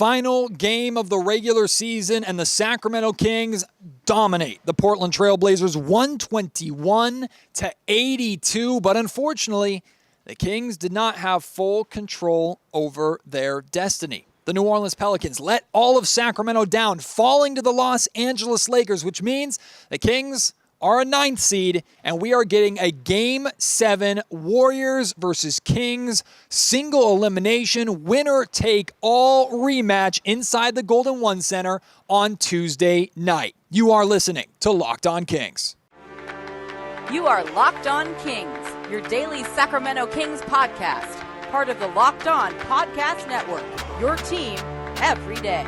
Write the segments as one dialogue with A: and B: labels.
A: Final game of the regular season, and the Sacramento Kings dominate the Portland Trail Blazers 121-82. But unfortunately, the Kings did not have full control over their destiny. The New Orleans Pelicans let all of Sacramento down, falling to the Los Angeles Lakers, which means the Kings are a 9th seed, and we are getting a Game 7 Warriors versus Kings single elimination winner-take-all rematch inside the Golden One Center on Tuesday night. You are listening to Locked On Kings.
B: You are Locked On Kings, your daily Sacramento Kings podcast, part of the Locked On Podcast Network, your team every day.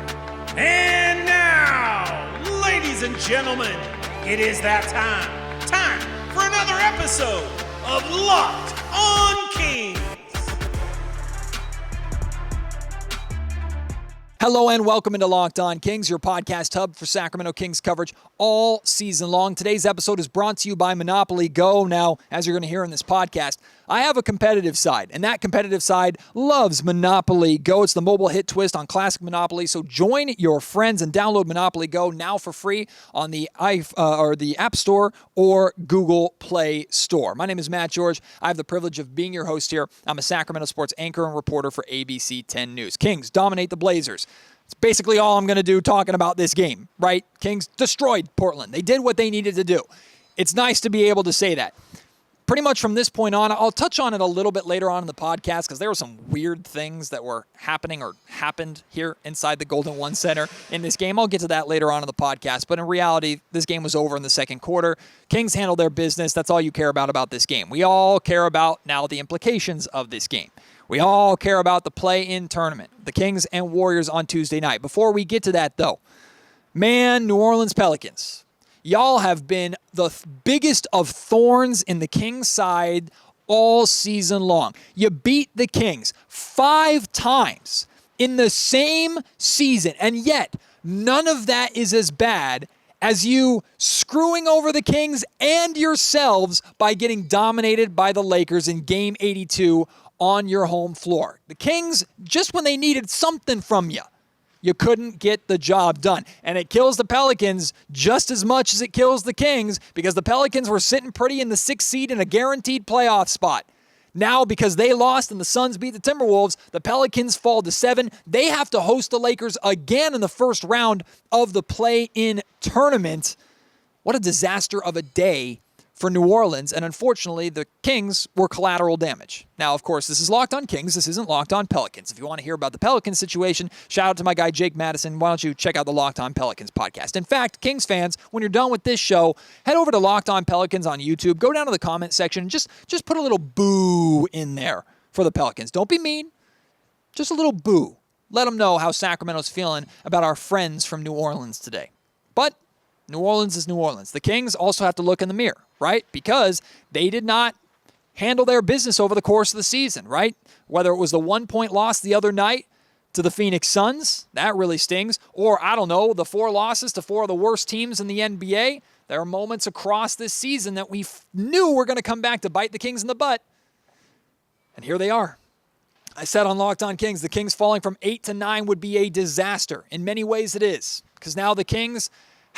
C: And now, ladies and gentlemen, it is that time for another episode of Locked On Kings.
A: Hello and welcome into Locked On Kings, your podcast hub for Sacramento Kings coverage all season long. Today's episode is brought to you by Monopoly Go. Now, as you're going to hear in this podcast, I have a competitive side, and that competitive side loves Monopoly Go. It's the mobile hit twist on classic Monopoly, so join your friends and download Monopoly Go now for free on the App Store or Google Play Store. My name is Matt George. I have the privilege of being your host here. I'm a Sacramento sports anchor and reporter for ABC 10 News. Kings dominate the Blazers. It's basically all I'm going to do talking about this game, right? Kings destroyed Portland. They did what they needed to do. It's nice to be able to say that. Pretty much from this point on, I'll touch on it a little bit later on in the podcast because there were some weird things that were happening or happened here inside the Golden One Center in this game. I'll get to that later on in the podcast, but in reality, this game was over in the second quarter. Kings handled their business. That's all you care about this game. We all care about now the implications of this game. We all care about the play-in tournament, the Kings and Warriors on Tuesday night. Before we get to that, though, man, New Orleans Pelicans, y'all have been the biggest of thorns in the Kings' side all season long. You beat the Kings 5 times in the same season, and yet none of that is as bad as you screwing over the Kings and yourselves by getting dominated by the Lakers in Game 82 on your home floor. The Kings, just when they needed something from you, you couldn't get the job done. And it kills the Pelicans just as much as it kills the Kings because the Pelicans were sitting pretty in the 6th seed in a guaranteed playoff spot. Now, because they lost and the Suns beat the Timberwolves, the Pelicans fall to 7. They have to host the Lakers again in the first round of the play-in tournament. What a disaster of a day for New Orleans, and unfortunately, the Kings were collateral damage. Now, of course, this is Locked On Kings. This isn't Locked On Pelicans. If you want to hear about the Pelicans situation, shout out to my guy Jake Madison. Why don't you check out the Locked On Pelicans podcast? In fact, Kings fans, when you're done with this show, head over to Locked On Pelicans on YouTube. Go down to the comment section and just put a little boo in there for the Pelicans. Don't be mean. Just a little boo. Let them know how Sacramento's feeling about our friends from New Orleans today. But New Orleans is New Orleans. The Kings also have to look in the mirror, right? Because they did not handle their business over the course of the season, right? Whether it was the 1-point loss the other night to the Phoenix Suns, that really stings. Or, I don't know, the 4 losses to 4 of the worst teams in the NBA. There are moments across this season that we knew were going to come back to bite the Kings in the butt. And here they are. I said on Locked On Kings, the Kings falling from 8 to 9 would be a disaster. In many ways it is. Because now the Kings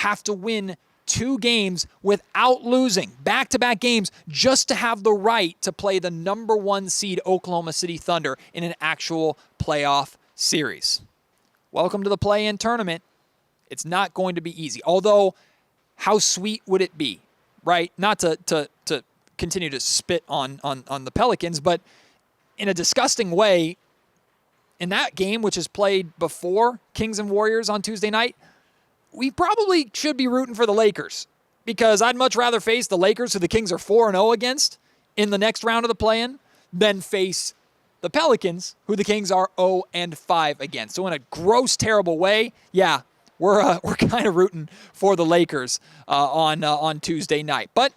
A: have to win 2 games without losing, back-to-back games, just to have the right to play the number 1 seed Oklahoma City Thunder in an actual playoff series. Welcome to the play-in tournament. It's not going to be easy. Although, how sweet would it be, right? Not to continue to spit on the Pelicans, but in a disgusting way, in that game, which is played before Kings and Warriors on Tuesday night, we probably should be rooting for the Lakers because I'd much rather face the Lakers, who the Kings are 4-0 against in the next round of the play-in, than face the Pelicans, who the Kings are 0-5 against. So in a gross, terrible way, yeah, we're kind of rooting for the Lakers on Tuesday night. But,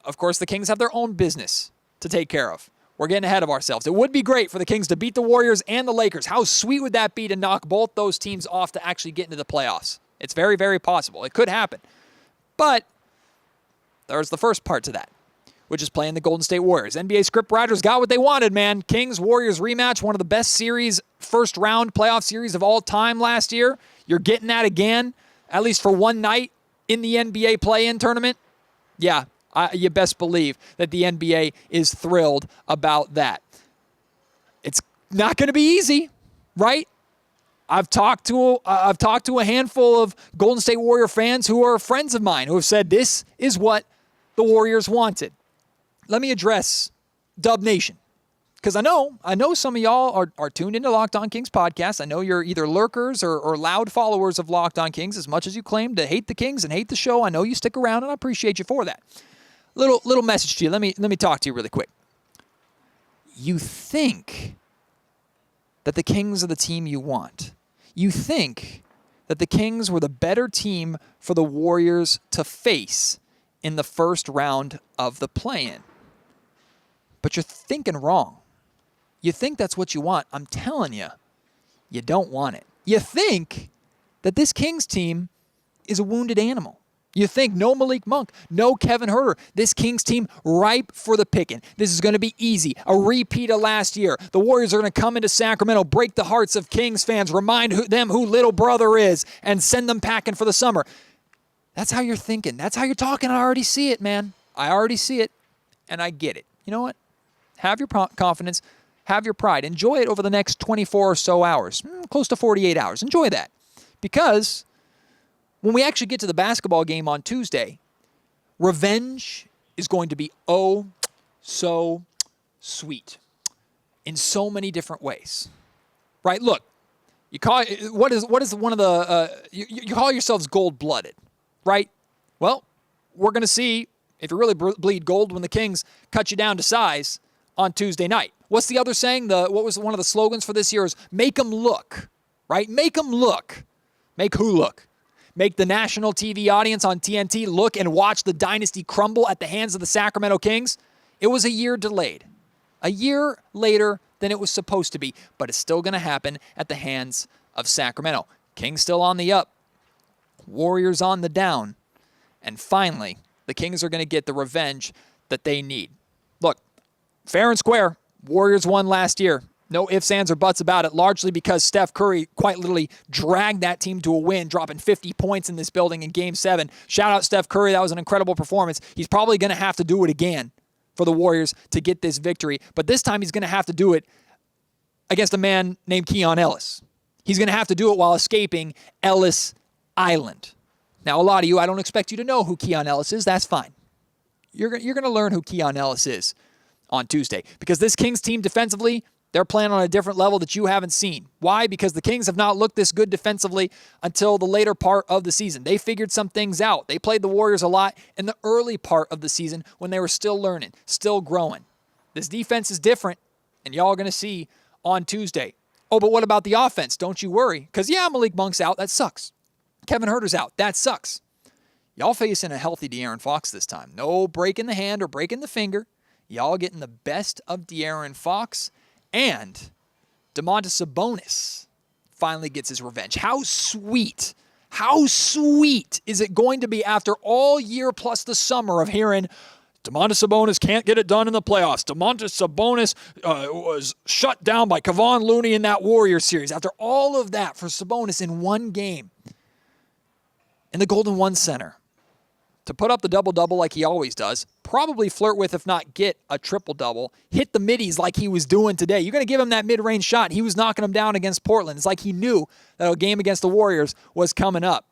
A: of course, the Kings have their own business to take care of. We're getting ahead of ourselves. It would be great for the Kings to beat the Warriors and the Lakers. How sweet would that be to knock both those teams off to actually get into the playoffs? It's very, very possible. It could happen. But there's the first part to that. which is playing the Golden State Warriors. NBA scriptwriters got what they wanted, man. Kings-Warriors rematch, one of the best series, first-round playoff series of all time last year. You're getting that again, at least for one night in the NBA play-in tournament. Yeah, you best believe that the NBA is thrilled about that. It's not going to be easy, right? I've talked to a handful of Golden State Warrior fans who are friends of mine who have said this is what the Warriors wanted. Let me address Dub Nation, because I know some of y'all are tuned into Locked On Kings podcast. I know you're either lurkers or loud followers of Locked On Kings. As much as you claim to hate the Kings and hate the show, I know you stick around, and I appreciate you for that. Little message to you. Let me talk to you really quick. You think that the Kings are the team you want. You think that the Kings were the better team for the Warriors to face in the first round of the play-in. But you're thinking wrong. You think that's what you want. I'm telling you, you don't want it. You think that this Kings team is a wounded animal. You think no Malik Monk, no Kevin Huerter. This Kings team ripe for the picking. This is going to be easy. A repeat of last year. The Warriors are going to come into Sacramento, break the hearts of Kings fans, remind them who little brother is, and send them packing for the summer. That's how you're thinking. That's how you're talking. I already see it, man. I already see it, and I get it. You know what? Have your confidence. Have your pride. Enjoy it over the next 24 or so hours. Close to 48 hours. Enjoy that. Because when we actually get to the basketball game on Tuesday, revenge is going to be oh so sweet in so many different ways. Right? Look, you call what is one of the you call yourselves gold-blooded, right? Well, we're going to see if you really bleed gold when the Kings cut you down to size on Tuesday night. What's the other saying? What was one of the slogans for this year is make them look, right? Make them look. Make who look? Make the national TV audience on TNT look and watch the dynasty crumble at the hands of the Sacramento Kings. It was a year delayed. A year later than it was supposed to be, but it's still going to happen at the hands of Sacramento. Kings still on the up. Warriors on the down. And finally, the Kings are going to get the revenge that they need. Look, fair and square, Warriors won last year. No ifs, ands, or buts about it, largely because Steph Curry quite literally dragged that team to a win, dropping 50 points in this building in Game 7. Shout out Steph Curry. That was an incredible performance. He's probably going to have to do it again for the Warriors to get this victory, but this time he's going to have to do it against a man named Keon Ellis. He's going to have to do it while escaping Ellis Island. Now, a lot of you, I don't expect you to know who Keon Ellis is. That's fine. You're going to learn who Keon Ellis is on Tuesday, because this Kings team defensively, they're playing on a different level that you haven't seen. Why? Because the Kings have not looked this good defensively until the later part of the season. They figured some things out. They played the Warriors a lot in the early part of the season when they were still learning, still growing. This defense is different, and y'all are going to see on Tuesday. Oh, but what about the offense? Don't you worry, because yeah, Malik Monk's out. That sucks. Kevin Huerter's out. That sucks. Y'all facing a healthy De'Aaron Fox this time. No breaking the hand or breaking the finger. Y'all getting the best of De'Aaron Fox. And Domantas Sabonis finally gets his revenge. How sweet is it going to be after all year plus the summer of hearing Domantas Sabonis can't get it done in the playoffs. Domantas Sabonis was shut down by Kevon Looney in that Warriors series. After all of that for Sabonis in one game in the Golden One Center, to put up the double-double like he always does, probably flirt with, if not get, a triple-double, hit the middies like he was doing today. You're going to give him that mid-range shot. He was knocking him down against Portland. It's like he knew that a game against the Warriors was coming up.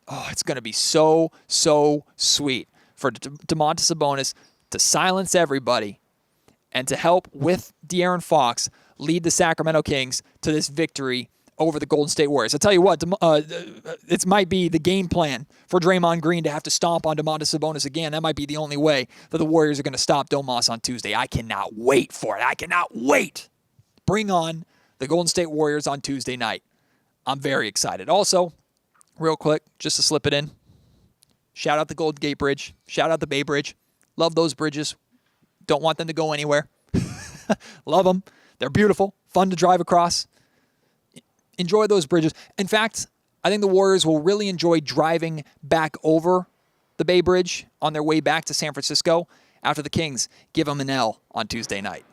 A: Oh, it's going to be so sweet for Domantas Sabonis to silence everybody and to help with De'Aaron Fox lead the Sacramento Kings to this victory over the Golden State Warriors. I'll tell you what, it might be the game plan for Draymond Green to have to stomp on Domantas Sabonis again. That might be the only way that the Warriors are going to stop Domas on Tuesday. I cannot wait for it. I cannot wait. Bring on the Golden State Warriors on Tuesday night. I'm very excited. Also, real quick, just to slip it in, shout out the Golden Gate Bridge. Shout out the Bay Bridge. Love those bridges. Don't want them to go anywhere. Love them. They're beautiful. Fun to drive across. Enjoy those bridges. In fact, I think the Warriors will really enjoy driving back over the Bay Bridge on their way back to San Francisco after the Kings give them an L on Tuesday night.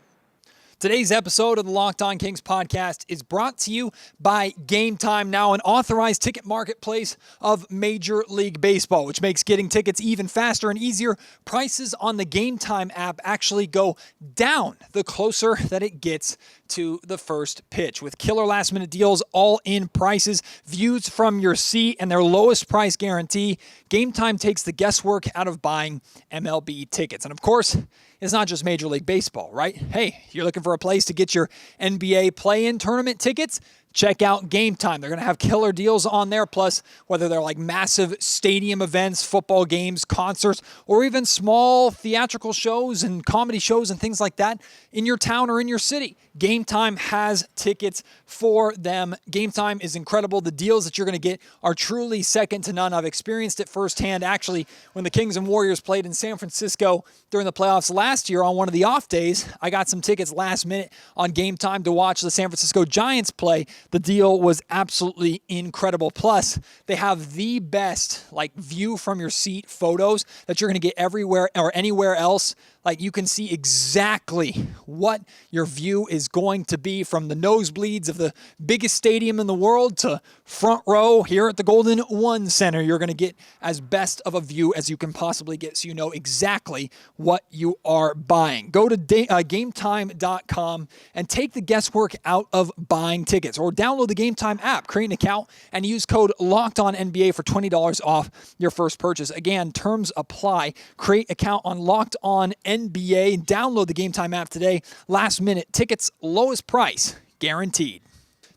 A: Today's episode of the Locked On Kings podcast is brought to you by Game Time, now an authorized ticket marketplace of Major League Baseball, which makes getting tickets even faster and easier. Prices on the Game Time app actually go down the closer that it gets to the first pitch, with killer last-minute deals, all-in prices, views from your seat, and their lowest price guarantee. Game Time takes the guesswork out of buying MLB tickets. And of course, it's not just Major League Baseball, right? Hey, you're looking for a place to get your NBA play-in tournament tickets? Check out Game Time. They're going to have killer deals on there, plus whether they're like massive stadium events, football games, concerts, or even small theatrical shows and comedy shows and things like that in your town or in your city. Game Time has tickets for them. Game Time is incredible. The deals that you're going to get are truly second to none. I've experienced it firsthand. Actually, when the Kings and Warriors played in San Francisco during the playoffs last year on one of the off days, I got some tickets last minute on Game Time to watch the San Francisco Giants play. The deal was absolutely incredible. Plus, they have the best view from your seat photos that you're going to get everywhere or anywhere else. You can see exactly what your view is going to be, from the nosebleeds of the biggest stadium in the world to front row here at the Golden One Center. You're going to get as best of a view as you can possibly get, so you know exactly what you are buying. Go to GameTime.com and take the guesswork out of buying tickets, or download the Game Time app, create an account, and use code LOCKEDONNBA for $20 off your first purchase. Again, terms apply. Create account on Locked On NBA. Download the Game Time app today. Last minute tickets, lowest price guaranteed.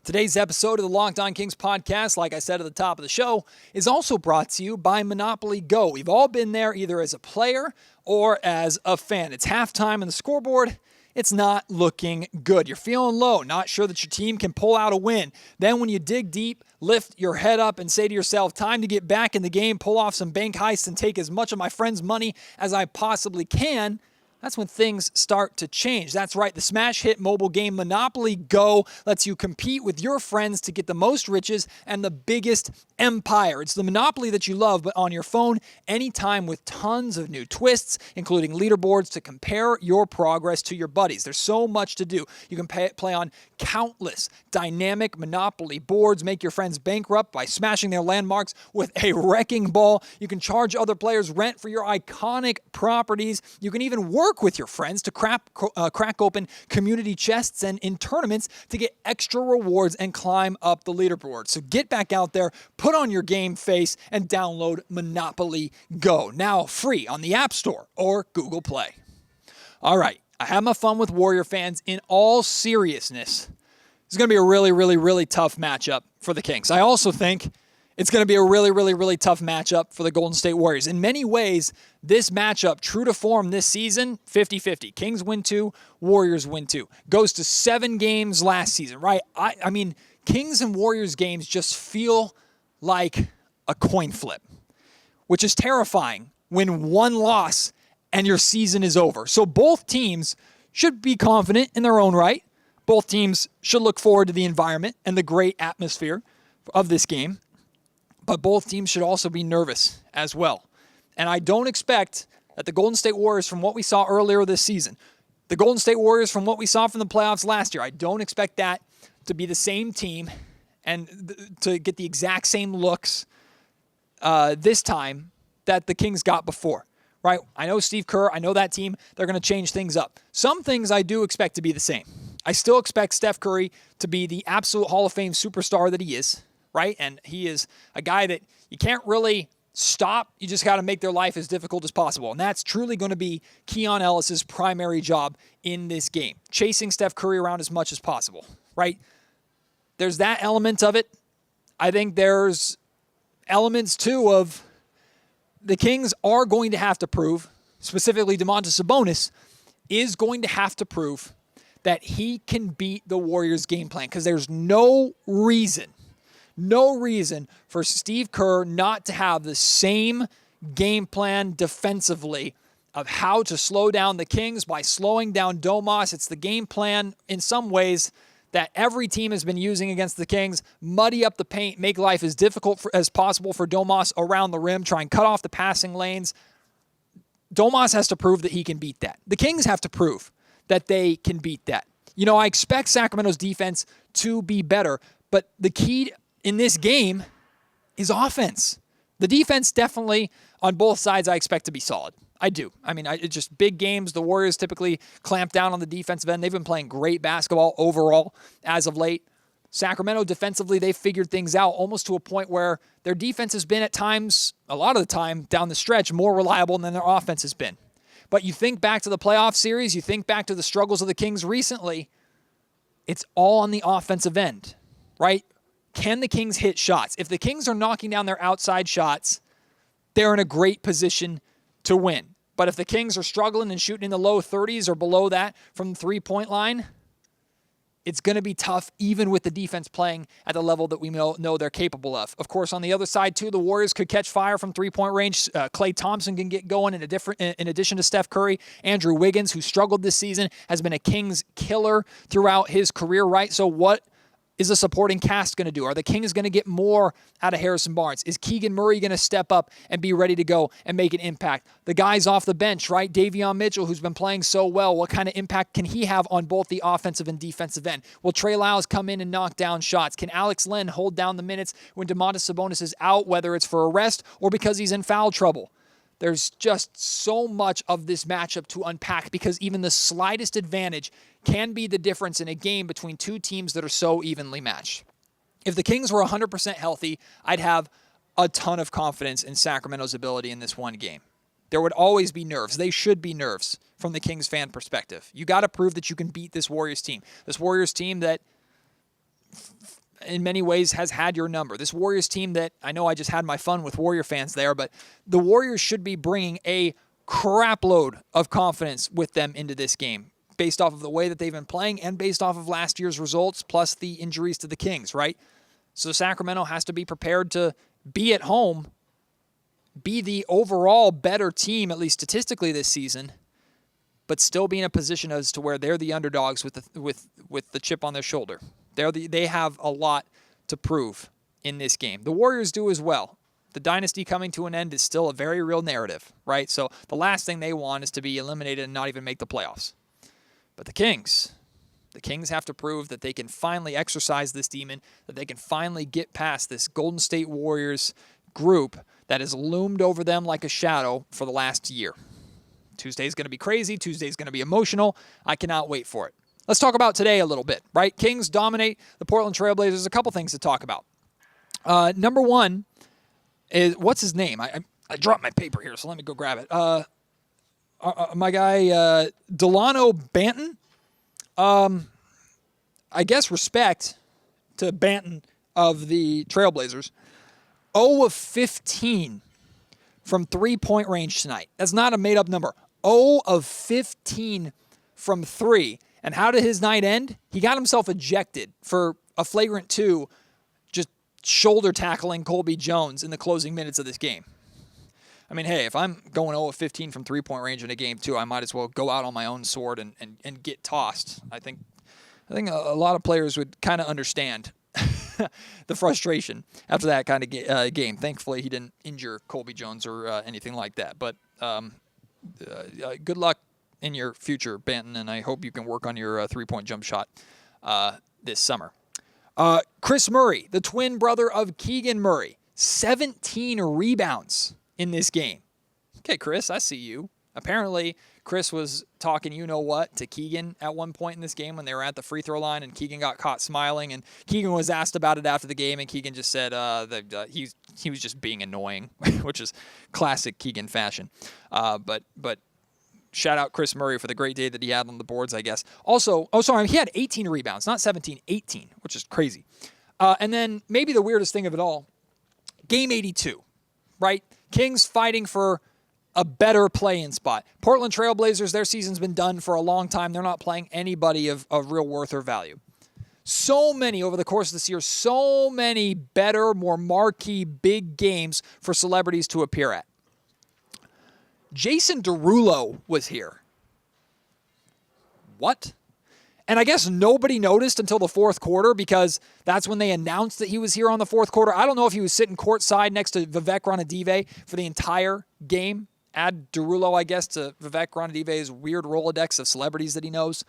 A: Today's episode of the Locked On Kings podcast, like I said at the top of the show, is also brought to you by Monopoly Go. We've all been there either as a player or as a fan. It's halftime and the scoreboard, it's not looking good. You're feeling low, not sure that your team can pull out a win. Then when you dig deep, lift your head up and say to yourself, time to get back in the game, pull off some bank heists, and take as much of my friend's money as I possibly can, that's when things start to change. That's right, the smash hit mobile game Monopoly Go lets you compete with your friends to get the most riches and the biggest empire. It's the Monopoly that you love, but on your phone, anytime, with tons of new twists, including leaderboards to compare your progress to your buddies. There's so much to do. You can play on countless dynamic Monopoly boards, make your friends bankrupt by smashing their landmarks with a wrecking ball. You can charge other players rent for your iconic properties. You can even work with your friends to crack open community chests and in tournaments to get extra rewards and climb up the leaderboard. So get back out there, put on your game face, and download Monopoly Go. Now free on the App Store or Google Play. All right, I had my fun with Warrior fans. In all seriousness, it's going to be a really, really, really tough matchup for the Kings. I also think it's going to be a really, really, really tough matchup for the Golden State Warriors. In many ways, this matchup, true to form this season, 50-50. Kings win 2, Warriors win 2. Goes to 7 games last season, right? I mean, Kings and Warriors games just feel like a coin flip, which is terrifying when one loss and your season is over. So both teams should be confident in their own right. Both teams should look forward to the environment and the great atmosphere of this game. But both teams should also be nervous as well. And I don't expect that the Golden State Warriors, from what we saw earlier this season, the Golden State Warriors from what we saw from the playoffs last year, I don't expect that to be the same team and to get the exact same looks this time that the Kings got before, right? I know Steve Kerr, I know that team, they're going to change things up. Some things I do expect to be the same. I still expect Steph Curry to be the absolute Hall of Fame superstar that he is, right? And he is a guy that you can't really stop. You just got to make their life as difficult as possible. And that's truly going to be Keon Ellis's primary job in this game, chasing Steph Curry around as much as possible, right? There's that element of it. I think there's elements, too, of the Kings are going to have to prove, specifically Domantas Sabonis, is going to have to prove that he can beat the Warriors' game plan, because there's no reason for Steve Kerr not to have the same game plan defensively of how to slow down the Kings by slowing down Domas. It's the game plan in some ways that every team has been using against the Kings. Muddy up the paint, make life as difficult as possible for Domas around the rim, try and cut off the passing lanes. Domas has to prove that he can beat that. The Kings have to prove that they can beat that. I expect Sacramento's defense to be better, but the key in this game is offense. The defense definitely on both sides I expect to be solid. I do. It's just big games. The Warriors typically clamp down on the defensive end. They've been playing great basketball overall as of late. Sacramento defensively, they've figured things out almost to a point where their defense has been at times, a lot of the time down the stretch, more reliable than their offense has been. But you think back to the playoff series, you think back to the struggles of the Kings recently, it's all on the offensive end, right? Can the Kings hit shots? If the Kings are knocking down their outside shots, they're in a great position to win. But if the Kings are struggling and shooting in the low 30s or below that from the three-point line, it's going to be tough even with the defense playing at the level that we know they're capable of. Of course, on the other side, too, the Warriors could catch fire from three-point range. Klay Thompson can get going in addition to Steph Curry. Andrew Wiggins, who struggled this season, has been a Kings killer throughout his career, right? So what is the supporting cast going to do? Are the Kings going to get more out of Harrison Barnes? Is Keegan Murray going to step up and be ready to go and make an impact? The guys off the bench, right? Davion Mitchell, who's been playing so well, what kind of impact can he have on both the offensive and defensive end? Will Trey Lyles come in and knock down shots? Can Alex Len hold down the minutes when Domantas Sabonis is out, whether it's for a rest or because he's in foul trouble? There's just so much of this matchup to unpack because even the slightest advantage can be the difference in a game between two teams that are so evenly matched. If the Kings were 100% healthy, I'd have a ton of confidence in Sacramento's ability in this one game. There would always be nerves. They should be nerves from the Kings fan perspective. You got to prove that you can beat this Warriors team. This Warriors team that in many ways has had your number. This Warriors team that, I know I just had my fun with Warrior fans there, but the Warriors should be bringing a crap load of confidence with them into this game based off of the way that they've been playing and based off of last year's results plus the injuries to the Kings, right? So Sacramento has to be prepared to be at home, be the overall better team, at least statistically this season, but still be in a position as to where they're the underdogs with the chip on their shoulder. They have a lot to prove in this game. The Warriors do as well. The dynasty coming to an end is still a very real narrative, right? So the last thing they want is to be eliminated and not even make the playoffs. But the Kings have to prove that they can finally exercise this demon, that they can finally get past this Golden State Warriors group that has loomed over them like a shadow for the last year. Tuesday's going to be crazy. Tuesday's going to be emotional. I cannot wait for it. Let's talk about today a little bit, right? Kings dominate the Portland Trailblazers. A couple things to talk about. Number one is, what's his name? I dropped my paper here, so let me go grab it. My guy, Delano Banton. I guess respect to Banton of the Trailblazers. 0 of 15 from three-point range tonight. That's not a made-up number. 0 of 15 from three. And how did his night end? He got himself ejected for a flagrant 2, just shoulder tackling Colby Jones in the closing minutes of this game. I mean, hey, if I'm going 0 of 15 from three-point range in a game, too, I might as well go out on my own sword and get tossed. I think a lot of players would kind of understand the frustration after that kind of game. Thankfully, he didn't injure Colby Jones or anything like that. But good luck in your future, Banton, and I hope you can work on your three-point jump shot this summer. Chris Murray, the twin brother of Keegan Murray, 17 rebounds in this game. Okay, Chris, I see you. Apparently, Chris was talking you-know-what to Keegan at one point in this game when they were at the free throw line, and Keegan got caught smiling, and Keegan was asked about it after the game, and Keegan just said he was just being annoying, which is classic Keegan fashion. But shout out Chris Murray for the great day that he had on the boards, I guess. Also, he had 18 rebounds, not 17, 18, which is crazy. And then maybe the weirdest thing of it all, game 82, right? Kings fighting for a better play-in spot. Portland Trailblazers, their season's been done for a long time. They're not playing anybody of real worth or value. So many over the course of this year, so many better, more marquee, big games for celebrities to appear at. Jason Derulo was here. What? And I guess nobody noticed until the fourth quarter because that's when they announced that he was here on the fourth quarter. I don't know if he was sitting courtside next to Vivek Ranadive for the entire game add Derulo, I guess, to Vivek Ranadive's weird Rolodex of celebrities that he knows.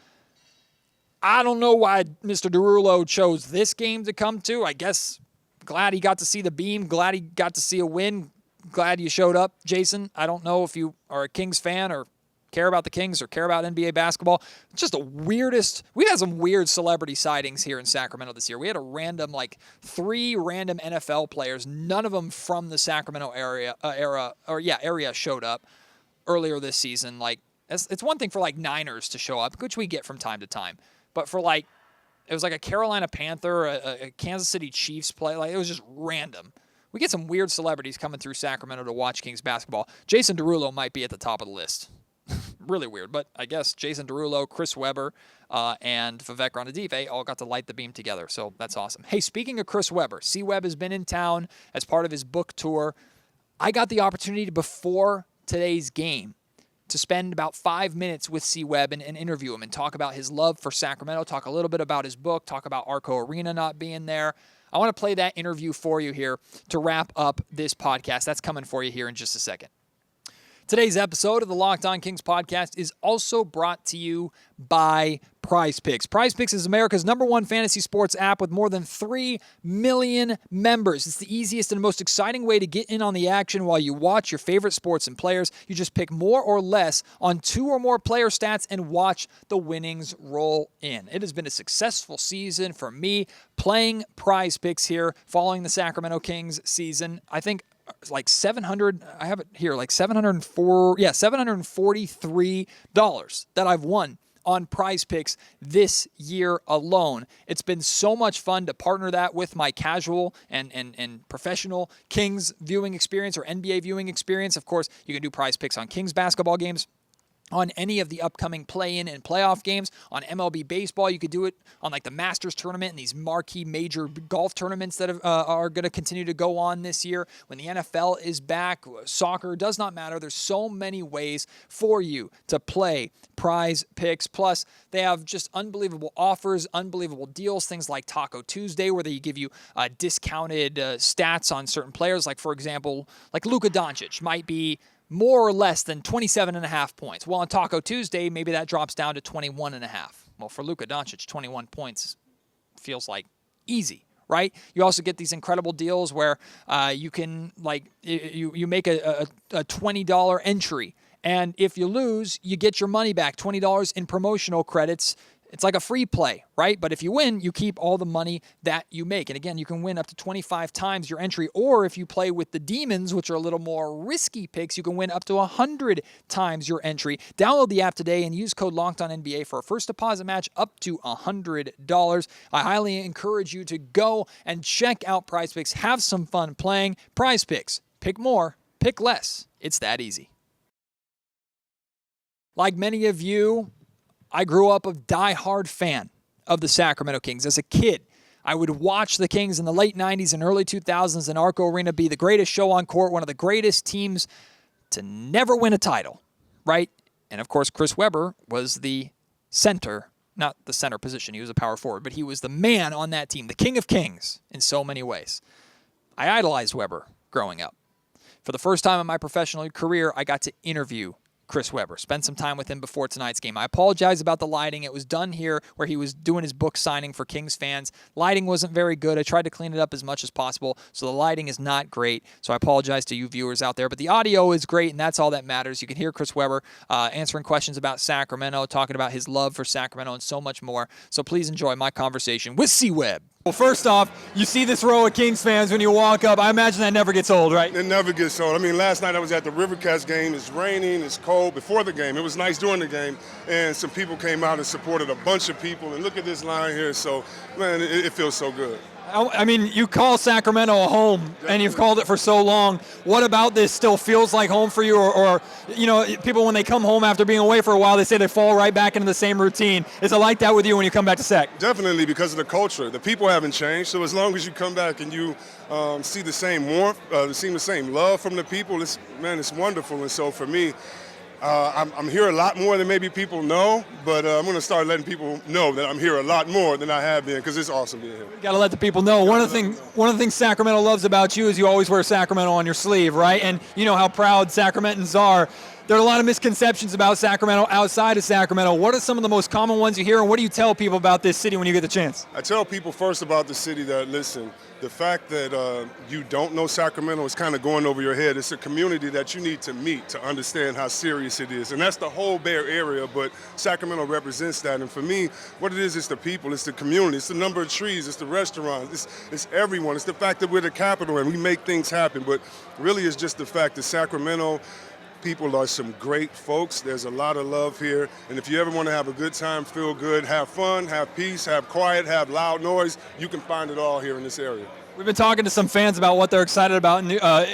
A: I don't know why Mr. Derulo chose this game to come to. I guess glad he got to see the beam. Glad he got to see a win. Glad you showed up, Jason. I don't know if you are a Kings fan or care about the Kings or care about NBA basketball. It's just the weirdest. We've had some weird celebrity sightings here in Sacramento this year. We had a random, 3 random NFL players, none of them from the Sacramento area showed up earlier this season. It's one thing for Niners to show up, which we get from time to time. But for it was a Carolina Panther, a Kansas City Chiefs play. It was just random. We get some weird celebrities coming through Sacramento to watch Kings basketball. Jason Derulo might be at the top of the list. Really weird, but I guess Jason Derulo, Chris Webber, and Vivek Ranadive all got to light the beam together, so that's awesome. Hey, speaking of Chris Webber, C-Webb has been in town as part of his book tour. I got the opportunity before today's game to spend about 5 minutes with C-Webb and interview him and talk about his love for Sacramento, talk a little bit about his book, talk about Arco Arena not being there. I want to play that interview for you here to wrap up this podcast. That's coming for you here in just a second. Today's episode of the Locked On Kings podcast is also brought to you by PrizePicks. PrizePicks is America's #1 fantasy sports app with more than 3 million members. It's the easiest and most exciting way to get in on the action while you watch your favorite sports and players. You just pick more or less on 2 or more player stats and watch the winnings roll in. It has been a successful season for me playing PrizePicks here following the Sacramento Kings season. I think 700, I have it here, $743 that I've won on PrizePicks this year alone. It's been so much fun to partner that with my casual and professional Kings viewing experience or NBA viewing experience. Of course, you can do PrizePicks on Kings basketball games, on any of the upcoming play-in and playoff games, on MLB baseball. You could do it on the Masters tournament and these marquee major golf tournaments that are going to continue to go on this year. When the NFL is back, soccer, does not matter. There's so many ways for you to play PrizePicks. Plus, they have just unbelievable offers, unbelievable deals, things like Taco Tuesday, where they give you discounted stats on certain players. For example, Luka Doncic might be more or less than 27.5 points. Well, on Taco Tuesday, maybe that drops down to 21.5. Well, for Luka Doncic, 21 points feels like easy, right? You also get these incredible deals where you can, you make a $20 entry, and if you lose, you get your money back, $20 in promotional credits. It's like a free play, right? But if you win, you keep all the money that you make. And again, you can win up to 25 times your entry. Or if you play with the Demons, which are a little more risky picks, you can win up to 100 times your entry. Download the app today and use code LOCKEDONNBA for a first deposit match up to $100. I highly encourage you to go and check out PrizePicks. Have some fun playing PrizePicks. Pick more, pick less. It's that easy. Like many of you, I grew up a diehard fan of the Sacramento Kings. As a kid, I would watch the Kings in the late 90s and early 2000s in Arco Arena be the greatest show on court, one of the greatest teams to never win a title, right? And, of course, Chris Webber was the center, not the center position. He was a power forward, but he was the man on that team, the king of kings in so many ways. I idolized Webber growing up. For the first time in my professional career, I got to interview Chris Webber. Spent some time with him before tonight's game. I apologize about the lighting. It was done here where he was doing his book signing for Kings fans. Lighting wasn't very good. I tried to clean it up as much as possible, so the lighting is not great. So I apologize to you viewers out there, but the audio is great, and that's all that matters. You can hear Chris Webber answering questions about Sacramento, talking about his love for Sacramento, and so much more. So please enjoy my conversation with C-Webb. Well, first off, you see this row of Kings fans when you walk up. I imagine that never gets old, right?
D: It never gets old. I mean, last night I was at the Rivercats game. It's raining, it's cold before the game. It was nice during the game, and some people came out and supported a bunch of people. And look at this line here. So, man, it feels so good.
A: I mean, you call Sacramento a home, Definitely. And you've called it for so long. What about this still feels like home for you? Or, you know, people, when they come home after being away for a while, they say they fall right back into the same routine. Is it like that with you when you come back to Sac?
D: Definitely, because of the culture. The people haven't changed. So as long as you come back and you see the same warmth, see the same love from the people, it's wonderful. And so for me, I'm here a lot more than maybe people know, but I'm going to start letting people know that I'm here a lot more than I have been because it's awesome being here.
A: Got to let the people know. One of the things Sacramento loves about you is you always wear Sacramento on your sleeve, right? And you know how proud Sacramentans are. There are a lot of misconceptions about Sacramento outside of Sacramento. What are some of the most common ones you hear, and what do you tell people about this city when you get the chance?
D: I tell people first about the city that, listen, the fact that you don't know Sacramento is kind of going over your head. It's a community that you need to meet to understand how serious it is. And that's the whole Bay Area, but Sacramento represents that. And for me, what it is, it's the people, it's the community, it's the number of trees, it's the restaurants, it's everyone. It's the fact that we're the capital and we make things happen. But really it's just the fact that Sacramento people are some great folks. There's a lot of love here. And if you ever want to have a good time, feel good, have fun, have peace, have quiet, have loud noise, you can find it all here in this area.
A: We've been talking to some fans about what they're excited about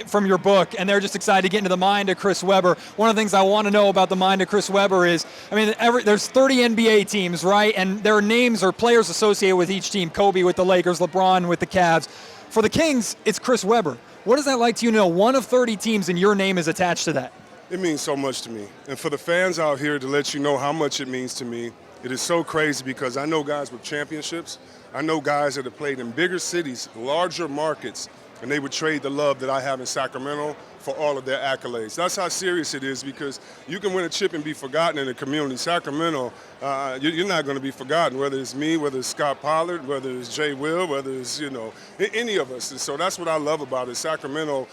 A: from your book, and they're just excited to get into the mind of Chris Webber. One of the things I want to know about the mind of Chris Webber is, there's 30 NBA teams, right? And there are names or players associated with each team. Kobe with the Lakers, LeBron with the Cavs. For the Kings, it's Chris Webber. What is that like to you to know one of 30 teams and your name is attached to that?
D: It means so much to me. And for the fans out here to let you know how much it means to me, it is so crazy because I know guys with championships. I know guys that have played in bigger cities, larger markets, and they would trade the love that I have in Sacramento for all of their accolades. That's how serious it is because you can win a chip and be forgotten in a community. Sacramento, you're not going to be forgotten, whether it's me, whether it's Scott Pollard, whether it's Jay Will, whether it's, any of us. And so that's what I love about it. Sacramento,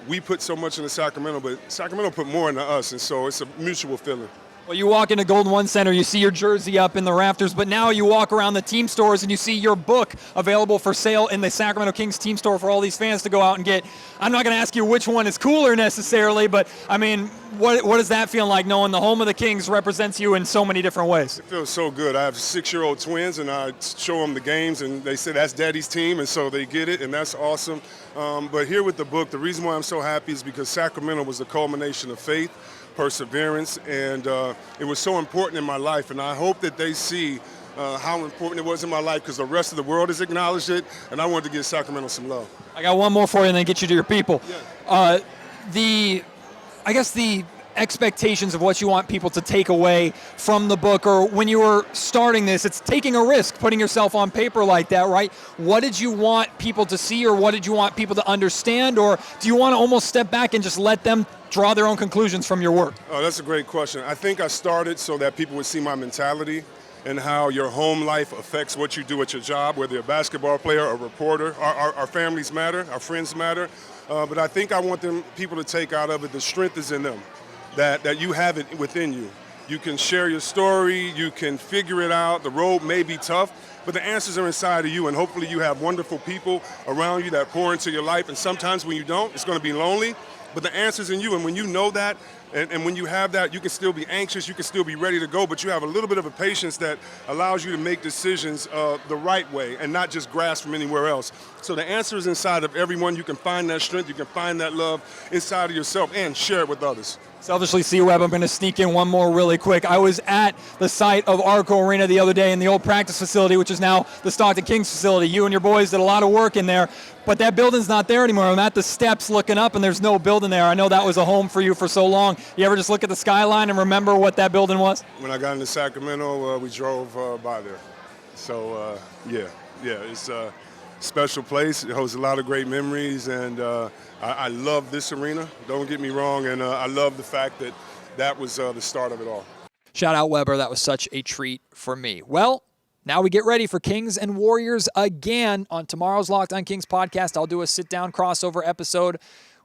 D: we put so much into Sacramento, but Sacramento put more into us, and so it's a mutual feeling.
A: Well, you walk into Golden One Center, you see your jersey up in the rafters, but now you walk around the team stores and you see your book available for sale in the Sacramento Kings team store for all these fans to go out and get. I'm not going to ask you which one is cooler necessarily, but what does that feel like knowing the home of the Kings represents you in so many different ways?
D: It feels so good. I have 6-year-old twins, and I show them the games, and they say that's Daddy's team, and so they get it, and that's awesome. But here with the book, the reason why I'm so happy is because Sacramento was the culmination of faith, perseverance, and it was so important in my life, and I hope that they see how important it was in my life because the rest of the world has acknowledged it, and I wanted to give Sacramento some love.
A: I got one more for you and then get you to your people.
D: Yeah.
A: The expectations of what you want people to take away from the book, or when you were starting this, it's taking a risk, putting yourself on paper like that, right? What did you want people to see, or what did you want people to understand, or do you want to almost step back and just let them draw their own conclusions from your work?
D: Oh, that's a great question. I think I started so that people would see my mentality and how your home life affects what you do at your job, whether you're a basketball player, a reporter. Our families matter, our friends matter, but I think I want people to take out of it the strength is in them. That you have it within you. You can share your story, you can figure it out. The road may be tough, but the answers are inside of you, and hopefully you have wonderful people around you that pour into your life, and sometimes when you don't, it's going to be lonely, but the answer's in you, and when you know that, and when you have that, you can still be anxious, you can still be ready to go, but you have a little bit of a patience that allows you to make decisions the right way and not just grasp from anywhere else. So the answer is inside of everyone. You can find that strength, you can find that love inside of yourself and share it with others.
A: Selfishly, C-Webb, I'm going to sneak in one more really quick. I was at the site of Arco Arena the other day in the old practice facility, which is now the Stockton Kings facility. You and your boys did a lot of work in there, but that building's not there anymore. I'm at the steps looking up, and there's no building there. I know that was a home for you for so long. You ever just look at the skyline and remember what that building was? When
D: I got into Sacramento, we drove by there. So, yeah, it's a special place. It holds a lot of great memories, and I love this arena, don't get me wrong, and I love the fact that was the start of it all.
A: Shout out Webber, that was such a treat for me. Well, now we get ready for Kings and Warriors again. On tomorrow's Locked On Kings podcast, I'll do a sit-down crossover episode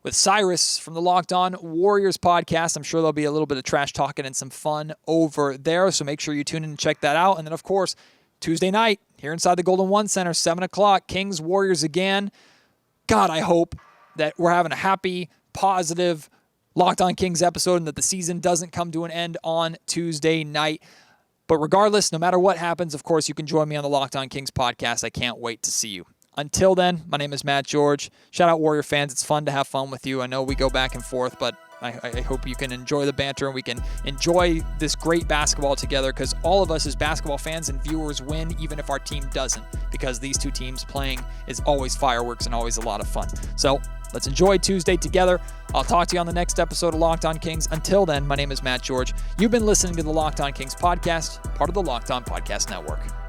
A: with Cyrus from the Locked On Warriors podcast. I'm sure there'll be a little bit of trash talking and some fun over there, so make sure you tune in and check that out. And then, of course, Tuesday night here inside the Golden One Center, 7 o'clock, Kings, Warriors again. God, I hope that we're having a happy, positive Locked On Kings episode and that the season doesn't come to an end on Tuesday night. But regardless, no matter what happens, of course, you can join me on the Locked On Kings podcast. I can't wait to see you. Until then, my name is Matt George. Shout out Warrior fans. It's fun to have fun with you. I know we go back and forth, but I hope you can enjoy the banter and we can enjoy this great basketball together, because all of us as basketball fans and viewers win even if our team doesn't, because these two teams playing is always fireworks and always a lot of fun. So Let's enjoy Tuesday together. I'll talk to you on the next episode of Locked On Kings. Until then, my name is Matt George. You've been listening to the Locked On Kings podcast, part of the Locked On Podcast Network.